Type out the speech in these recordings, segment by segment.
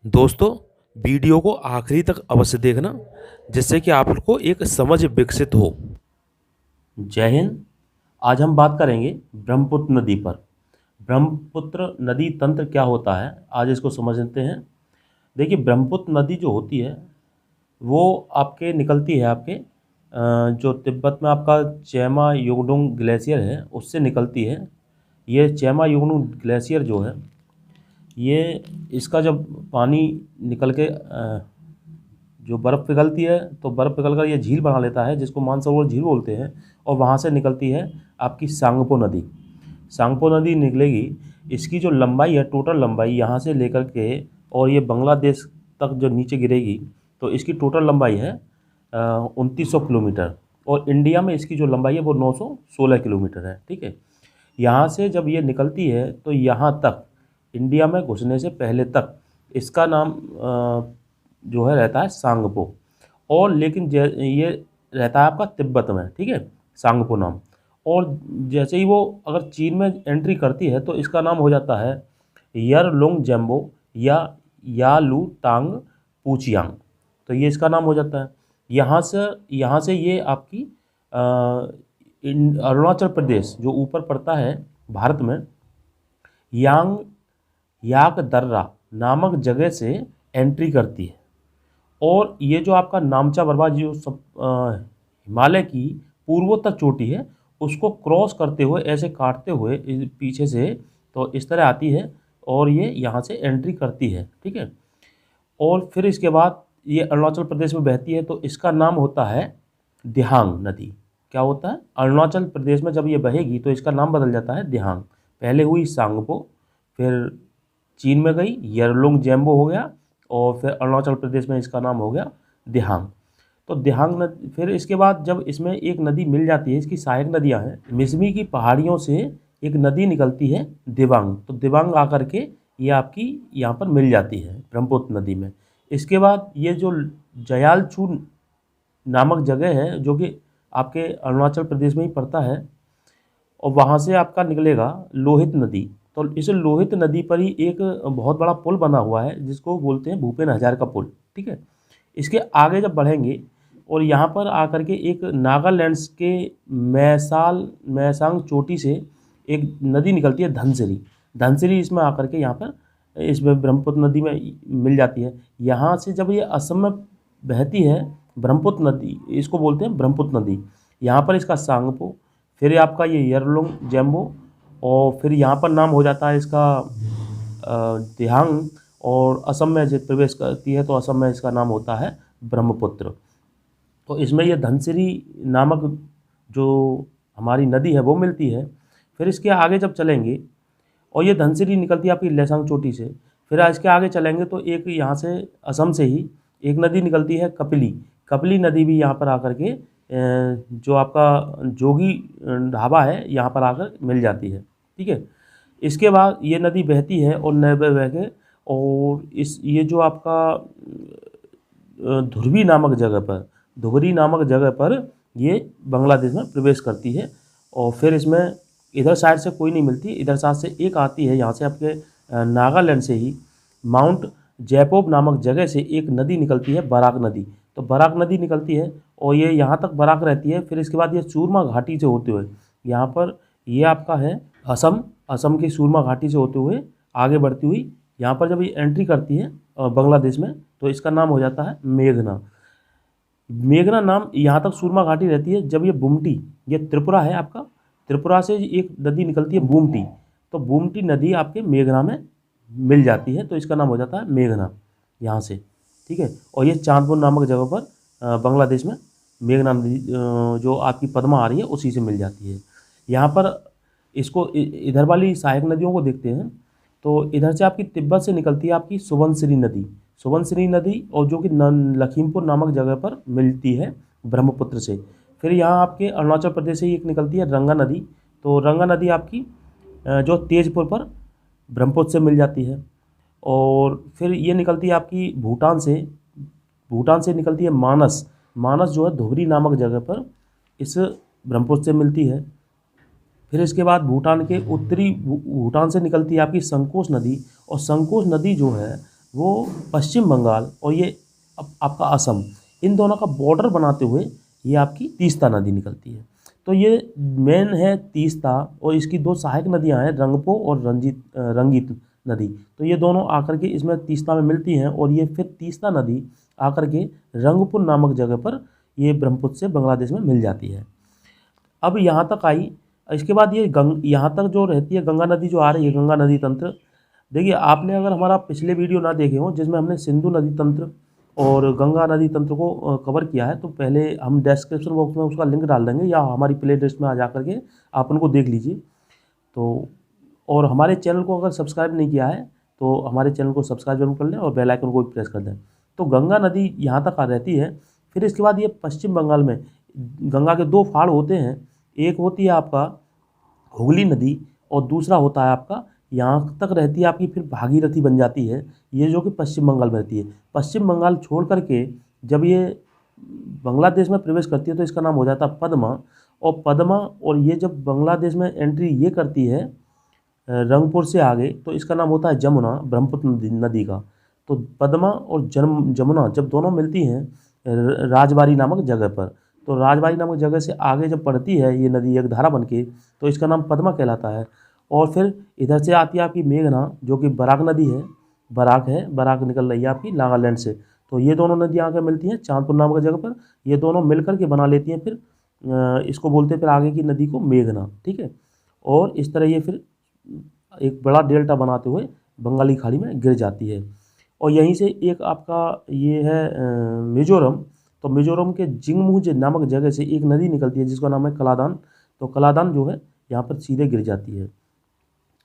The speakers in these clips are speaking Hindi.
दोस्तों, वीडियो को आखिरी तक अवश्य देखना जिससे कि आपको एक समझ विकसित हो। जय हिंद। आज हम बात करेंगे ब्रह्मपुत्र नदी पर। ब्रह्मपुत्र नदी तंत्र क्या होता है, आज इसको समझ लेते हैं। देखिए, ब्रह्मपुत्र नदी जो होती है वो आपके निकलती है आपके जो तिब्बत में आपका चैमा योगडुंग ग्लेशियर है उससे निकलती है। ये चैमा योगडुंग ग्लेशियर जो है ये इसका जब पानी निकल के जो बर्फ़ पिघलती है तो बर्फ़ पिघलकर ये झील बना लेता है जिसको मानसरोवर झील बोलते हैं। और वहाँ से निकलती है आपकी सांगपो नदी। सांगपो नदी निकलेगी, इसकी जो लंबाई है, टोटल लंबाई यहाँ से लेकर के और ये बांग्लादेश तक जो नीचे गिरेगी तो इसकी टोटल लंबाई है 2900 किलोमीटर। और इंडिया में इसकी जो लंबाई है वो 916 किलोमीटर है। ठीक है, यहाँ से जब ये निकलती है तो यहाँ तक इंडिया में घुसने से पहले तक इसका नाम जो है रहता है सांगपो। और लेकिन ये रहता है आपका तिब्बत में, ठीक है, सांगपो नाम। और जैसे ही वो अगर चीन में एंट्री करती है तो इसका नाम हो जाता है यरलुंग जेम्बो या यालू टांग पूचियांग। तो ये इसका नाम हो जाता है। यहाँ से ये आपकी अरुणाचल प्रदेश जो ऊपर पड़ता है भारत में, यांग याक दर्रा नामक जगह से एंट्री करती है। और ये जो आपका नामचा बरवा जो सब हिमालय की पूर्वोत्तर चोटी है उसको क्रॉस करते हुए, ऐसे काटते हुए पीछे से तो इस तरह आती है और ये यहाँ से एंट्री करती है। ठीक है, और फिर इसके बाद ये अरुणाचल प्रदेश में बहती है तो इसका नाम होता है दिहांग नदी। क्या होता है, अरुणाचल प्रदेश में जब ये बहेगी तो इसका नाम बदल जाता है दिहांग। पहले हुई सांगपो, फिर चीन में गई यरलुंग जेम्बो हो गया, और फिर अरुणाचल प्रदेश में इसका नाम हो गया दिहांग। तो दिहांग नदी, फिर इसके बाद जब इसमें एक नदी मिल जाती है, इसकी सहायक नदियां हैं, मिसमी की पहाड़ियों से एक नदी निकलती है दिबांग। तो दिबांग आकर के ये आपकी यहाँ पर मिल जाती है ब्रह्मपुत्र नदी में। इसके बाद ये जो जयालचू नामक जगह है जो कि आपके अरुणाचल प्रदेश में ही पड़ता है, और वहाँ से आपका निकलेगा लोहित नदी। तो इस लोहित नदी पर ही एक बहुत बड़ा पुल बना हुआ है जिसको बोलते हैं भूपेन हज़ारिका का पुल। ठीक है, इसके आगे जब बढ़ेंगे और यहाँ पर आकर के एक नागालैंड के मैसांग चोटी से एक नदी निकलती है धनसिरी। धनसिरी इसमें आकर के यहाँ पर इसमें ब्रह्मपुत्र नदी में मिल जाती है। यहाँ से जब ये असम में बहती है ब्रह्मपुत्र नदी, इसको बोलते हैं ब्रह्मपुत्र नदी। यहाँ पर इसका सांगपो, फिर आपका ये यरलुंग जेम्बो, और फिर यहाँ पर नाम हो जाता है इसका दिहांग। और असम में जब प्रवेश करती है तो असम में इसका नाम होता है ब्रह्मपुत्र। तो इसमें ये धनसिरी नामक जो हमारी नदी है वो मिलती है। फिर इसके आगे जब चलेंगे और ये धनसिरी निकलती है आपकी लेसांग चोटी से, फिर इसके आगे चलेंगे तो एक यहाँ से असम से ही एक नदी निकलती है कपिली। कपिली नदी भी यहाँ पर आकर के जो आपका जोगी ढाबा है यहाँ पर आकर मिल जाती है। ठीक है, इसके बाद ये नदी बहती है और नए बह के, और इस ये जो आपका धुबरी नामक जगह पर ये बांग्लादेश में प्रवेश करती है। और फिर इसमें इधर साइड से कोई नहीं मिलती, इधर साइड से एक आती है, यहाँ से आपके नागालैंड से ही माउंट जैपोब नामक जगह से एक नदी निकलती है, बराक नदी। तो बराक नदी निकलती है और ये यहाँ तक बराक रहती है। फिर इसके बाद ये सूरमा घाटी से होते हुए यहाँ पर ये आपका है असम की सूरमा घाटी से होते हुए आगे बढ़ती हुई यहाँ पर जब ये एंट्री करती है बांग्लादेश में तो इसका नाम हो जाता है मेघना। मेघना नाम यहाँ तक सूरमा घाटी रहती है। जब ये बुमटी, ये त्रिपुरा है आपका, त्रिपुरा से एक नदी निकलती है बुमटी, तो बुमटी नदी आपके मेघना में मिल जाती है तो इसका नाम हो जाता है मेघना यहाँ से। ठीक है, और ये चांदपुर नामक जगह पर बांग्लादेश में मेघना नदी जो आपकी पद्मा आ रही है उसी से मिल जाती है। यहाँ पर इसको इधर वाली सहायक नदियों को देखते हैं तो इधर से आपकी तिब्बत से निकलती है आपकी सुबनसिरी नदी। सुबनसिरी नदी और जो कि लखीमपुर नामक जगह पर मिलती है ब्रह्मपुत्र से। फिर यहाँ आपके अरुणाचल प्रदेश से एक निकलती है रंगा नदी। तो रंगा नदी आपकी जो तेजपुर पर ब्रह्मपुत्र से मिल जाती है। और फिर ये निकलती है आपकी भूटान से निकलती है मानस। मानस जो है धुबरी नामक जगह पर इस ब्रह्मपुत्र से मिलती है। फिर इसके बाद भूटान के उत्तरी भूटान से निकलती है आपकी संकोश नदी। और संकोश नदी जो है वो पश्चिम बंगाल और ये आपका असम, इन दोनों का बॉर्डर बनाते हुए ये आपकी तीस्ता नदी निकलती है। तो ये मेन है तीस्ता, और इसकी दो सहायक नदियां हैं, रंगपो और रंगीत नदी। तो ये दोनों आकर के इसमें तीस्ता में मिलती हैं, और ये फिर तीस्ता नदी आकर के रंगपुर नामक जगह पर ये ब्रह्मपुत्र से बांग्लादेश में मिल जाती है। अब यहाँ तक आई, इसके बाद ये यहाँ तक जो रहती है गंगा नदी जो आ रही है, गंगा नदी तंत्र। देखिए, आपने अगर हमारा पिछले वीडियो ना देखे हो जिसमें हमने सिंधु नदी तंत्र और गंगा नदी तंत्र को कवर किया है, तो पहले हम डिस्क्रिप्शन बॉक्स में उसका लिंक डाल देंगे, या हमारी प्ले लिस्ट में आ जा करके आप उनको देख लीजिए। तो और हमारे चैनल को अगर सब्सक्राइब नहीं किया है तो हमारे चैनल को सब्सक्राइब जरूर कर लें और बेल आइकन को भी प्रेस कर दें। तो गंगा नदी यहाँ तक आ रहती है। फिर इसके बाद ये पश्चिम बंगाल में गंगा के दो फाड़ होते हैं, एक होती है आपका हुगली नदी और दूसरा होता है आपका, यहाँ तक रहती है आपकी फिर भागीरथी बन जाती है, ये जो कि पश्चिम बंगाल में रहती है। पश्चिम बंगाल छोड़ करके जब ये बांग्लादेश में प्रवेश करती है तो इसका नाम हो जाता है पद्मा, और पद्मा, और ये जब बांग्लादेश में एंट्री ये करती है रंगपुर से आगे, तो इसका नाम होता है जमुना, ब्रह्मपुत्र नदी का। तो पद्मा और जमुना जब दोनों मिलती हैं राजबाड़ी नामक जगह पर, तो राजबाड़ी नामक जगह से आगे जब पड़ती है ये नदी एक धारा बन के, तो इसका नाम पद्मा कहलाता है। और फिर इधर से आती है आपकी मेघना, जो कि बराक नदी है, बराक निकल रही है आपकी नागालैंड से। तो ये दोनों नदियाँ आकर मिलती हैं चांदपुर नामक जगह पर, ये दोनों मिल कर के बना लेती हैं फिर इसको बोलते हैं फिर आगे की नदी को मेघना, ठीक है। और इस तरह ये फिर एक बड़ा डेल्टा बनाते हुए बंगाली खाड़ी में गिर जाती है। और यहीं से एक आपका ये है मिजोरम, तो मिजोरम के जिंगमुज नामक जगह से एक नदी निकलती है जिसका नाम है कलादान। तो कलादान जो है यहाँ पर सीधे गिर जाती है।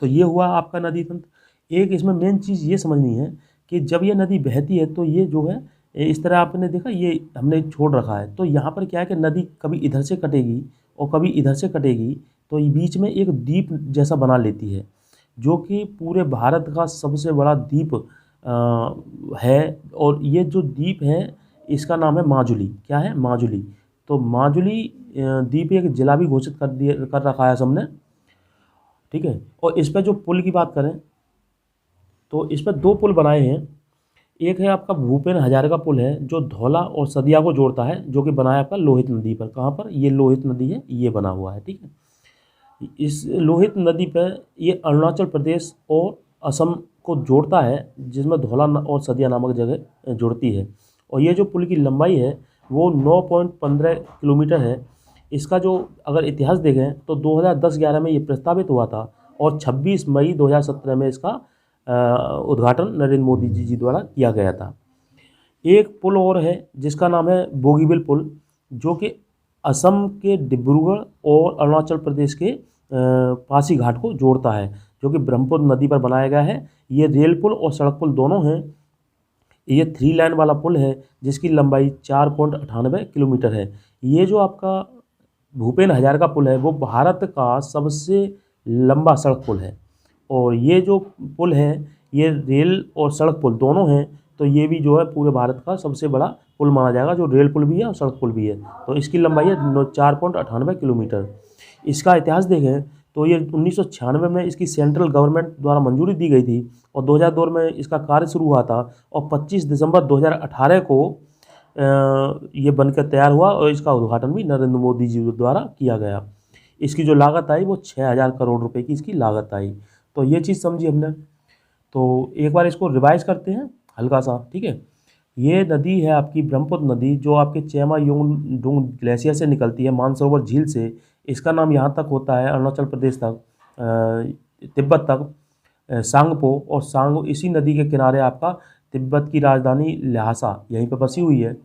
तो ये हुआ आपका नदी तंत्र। एक इसमें मेन चीज़ ये समझनी है कि जब ये नदी बहती है तो ये जो है इस तरह आपने देखा ये हमने छोड़ रखा है, तो यहाँ पर क्या है कि नदी कभी इधर से कटेगी और कभी इधर से कटेगी, तो ये बीच में एक द्वीप जैसा बना लेती है, जो कि पूरे भारत का सबसे बड़ा द्वीप है। और ये जो द्वीप है इसका नाम है माजुली। क्या है? माजुली। तो माजुली द्वीप एक जिला भी घोषित कर रखा है सबने, ठीक है। और इस पर जो पुल की बात करें तो इस पर दो पुल बनाए हैं। एक है आपका भूपेन हजारिका पुल है जो धौला और सदिया को जोड़ता है, जो कि बनाया आपका लोहित नदी पर। कहाँ पर? ये लोहित नदी है, ये बना हुआ है, ठीक है। इस लोहित नदी पर ये अरुणाचल प्रदेश और असम को जोड़ता है, जिसमें धौला और सदिया नामक जगह जुड़ती है। और ये जो पुल की लंबाई है वो 9.15 किलोमीटर है। इसका जो अगर इतिहास देखें तो 2010-11 में ये प्रस्तावित हुआ था और 26 मई 2017 में इसका उद्घाटन नरेंद्र मोदी जी द्वारा किया गया था। एक पुल और है जिसका नाम है बोगीबिल पुल, जो कि असम के डिब्रूगढ़ और अरुणाचल प्रदेश के पासीघाट को जोड़ता है, जो कि ब्रह्मपुत्र नदी पर बनाया गया है। ये रेल पुल और सड़क पुल दोनों हैं। ये 3 लाइन वाला पुल है जिसकी लंबाई 4.98 किलोमीटर है। ये जो आपका भूपेन हजारिका पुल है वो भारत का सबसे लंबा सड़क पुल है। और ये जो पुल है ये रेल और सड़क पुल दोनों हैं, तो ये भी जो है पूरे भारत का सबसे बड़ा पुल माना जाएगा, जो रेल पुल भी है और सड़क पुल भी है। तो इसकी लंबाई है 4.98 किलोमीटर। इसका इतिहास देखें तो ये 1996 में इसकी सेंट्रल गवर्नमेंट द्वारा मंजूरी दी गई थी और 2002 में इसका कार्य शुरू हुआ था और 25 दिसंबर 2018 को ये बनकर तैयार हुआ और इसका उद्घाटन भी नरेंद्र मोदी जी द्वारा किया गया। इसकी जो लागत आई वो 6000 करोड़ रुपए की इसकी लागत आई। तो ये चीज़ समझी हमने। तो एक बार इसको रिवाइज करते हैं हल्का सा, ठीक है। ये नदी है आपकी ब्रह्मपुत्र नदी, जो आपके चेमा योंगडुंग ग्लेशियर से निकलती है, मानसरोवर झील से। इसका नाम यहाँ तक होता है अरुणाचल प्रदेश तक, तिब्बत तक, सांगपो। और इसी नदी के किनारे आपका तिब्बत की राजधानी ल्हासा यहीं पर बसी हुई है।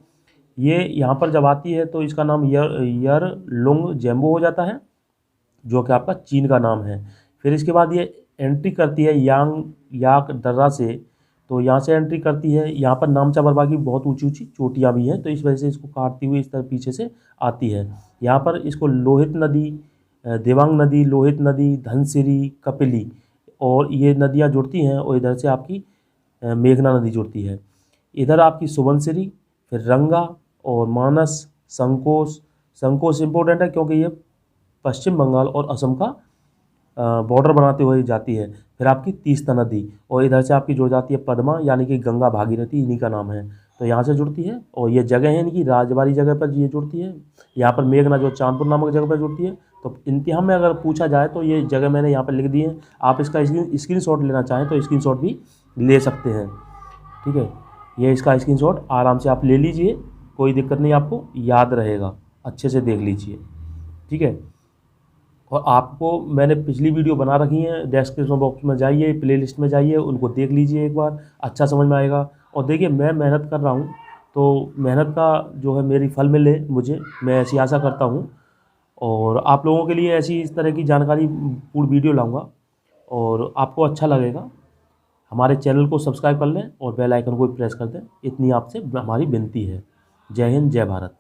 ये यहाँ पर जब आती है तो इसका नाम यरलुंग जेम्बो हो जाता है, जो कि आपका चीन का नाम है। फिर इसके बाद ये एंट्री करती है याक दर्रा से, तो यहाँ से एंट्री करती है। यहाँ पर नामचा बर्बा की बहुत ऊंची ऊंची चोटियाँ भी हैं, तो इस वजह से इसको काटती हुई इस तरह पीछे से आती है। यहाँ पर इसको लोहित नदी, देवांग नदी, लोहित नदी, धनसिरी, कपिली और ये नदियाँ जुड़ती हैं। और इधर से आपकी मेघना नदी जुड़ती है। इधर आपकी सुबनसिरी, फिर रंगा और मानस, संकोश। संकोश इम्पोर्टेंट है क्योंकि ये पश्चिम बंगाल और असम का बॉर्डर बनाते हुए जाती है। फिर आपकी तीस्ता नदी, और इधर से आपकी जुड़ जाती है पद्मा, यानी कि गंगा भागीरथी इन्हीं का नाम है। तो यहाँ से जुड़ती है, और ये जगह है इनकी राजबाड़ी जगह पर ये जुड़ती है। यहाँ पर मेघना जो चांदपुर नामक जगह पर जुड़ती है। तो इंतहा में अगर पूछा जाए तो ये जगह मैंने यहाँ पर लिख दी है। आप इसका स्क्रीनशॉट लेना चाहें तो स्क्रीनशॉट भी ले सकते हैं। ठीक है, ये इसका स्क्रीनशॉट आराम से आप ले लीजिए, कोई दिक्कत नहीं, आपको याद रहेगा, अच्छे से देख लीजिए। ठीक है, और आपको मैंने पिछली वीडियो बना रखी है, डिस्क्रिप्शन बॉक्स में जाइए, प्लेलिस्ट में जाइए, उनको देख लीजिए एक बार, अच्छा समझ में आएगा। और देखिए, मैं मेहनत कर रहा हूँ, तो मेहनत का जो है मेरी फल मिले मुझे, मैं ऐसी आशा करता हूँ। और आप लोगों के लिए ऐसी इस तरह की जानकारी पूर्ण वीडियो लाऊंगा, और आपको अच्छा लगेगा। हमारे चैनल को सब्सक्राइब कर लें और बेल आइकन को भी प्रेस कर दें, इतनी आपसे हमारी विनती है। जय हिंद, जय भारत।